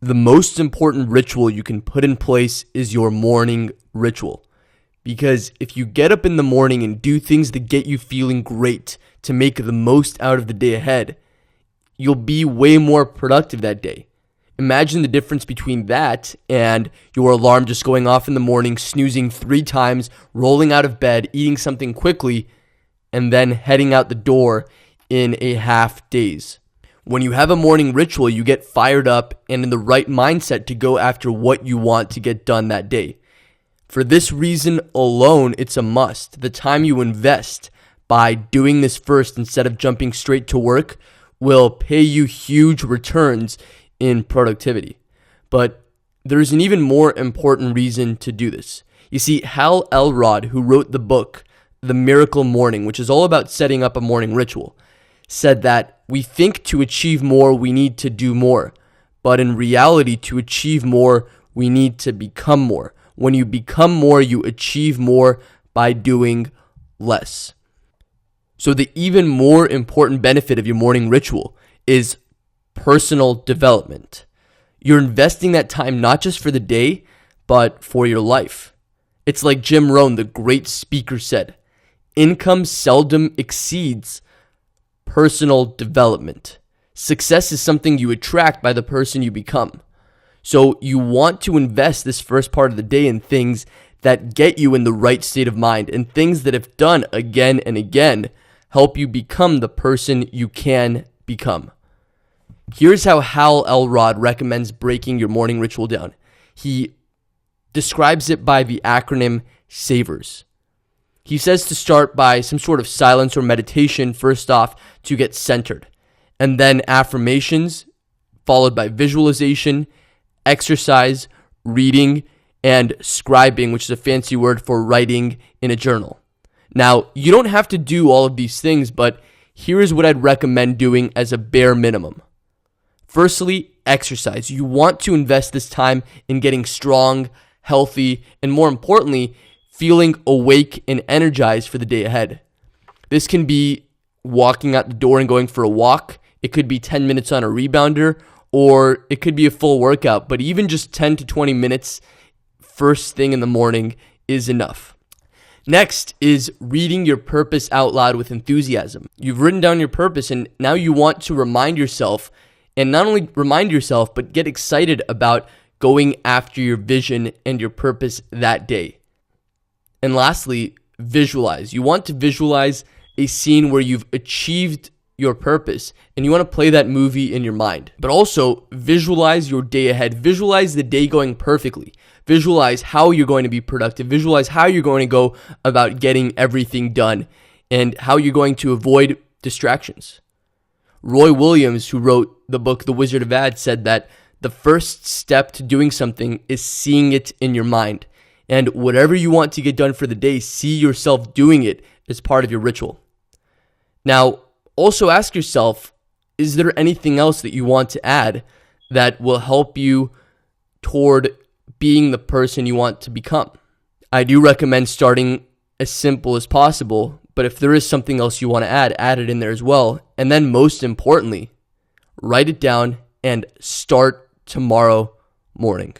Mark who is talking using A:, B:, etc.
A: The most important ritual you can put in place is your morning ritual. Because if you get up in the morning and do things that get you feeling great to make the most out of the day ahead, you'll be way more productive that day. Imagine the difference between that and your alarm just going off in the morning, snoozing 3 times, rolling out of bed, eating something quickly, and then heading out the door in a half daze. When you have a morning ritual, you get fired up and in the right mindset to go after what you want to get done that day. For this reason alone, it's a must. The time you invest by doing this first instead of jumping straight to work will pay you huge returns in productivity. But there's an even more important reason to do this. You see, Hal Elrod, who wrote the book, The Miracle Morning, which is all about setting up a morning ritual, said that we think to achieve more, we need to do more. But in reality, to achieve more, we need to become more. When you become more, you achieve more by doing less. So the even more important benefit of your morning ritual is personal development. You're investing that time not just for the day, but for your life. It's like Jim Rohn, the great speaker, said, income seldom exceeds personal development. Success is something you attract by the person you become. So you want to invest this first part of the day in things that get you in the right state of mind and things that, if done again and again, help you become the person you can become. Here's how Hal Elrod recommends breaking your morning ritual down. He describes it by the acronym SAVERS. He says to start by some sort of silence or meditation first off to get centered, and then affirmations followed by visualization, exercise, reading, and scribing, which is a fancy word for writing in a journal. Now, you don't have to do all of these things, but here is what I'd recommend doing as a bare minimum. Firstly, exercise. You want to invest this time in getting strong, healthy, and more importantly, feeling awake and energized for the day ahead. This can be walking out the door and going for a walk. It could be 10 minutes on a rebounder, or it could be a full workout. But even just 10 to 20 minutes first thing in the morning is enough. Next is reading your purpose out loud with enthusiasm. You've written down your purpose and now you want to remind yourself, and not only remind yourself, but get excited about going after your vision and your purpose that day. And lastly, visualize. You want to visualize a scene where you've achieved your purpose and you want to play that movie in your mind. But also visualize your day ahead. Visualize the day going perfectly. Visualize how you're going to be productive. Visualize how you're going to go about getting everything done and how you're going to avoid distractions. Roy Williams, who wrote the book The Wizard of Ad, said that the first step to doing something is seeing it in your mind. And whatever you want to get done for the day, see yourself doing it as part of your ritual. Now, also ask yourself, is there anything else that you want to add that will help you toward being the person you want to become? I do recommend starting as simple as possible, but if there is something else you want to add it in there as well. And then most importantly, write it down and start tomorrow morning.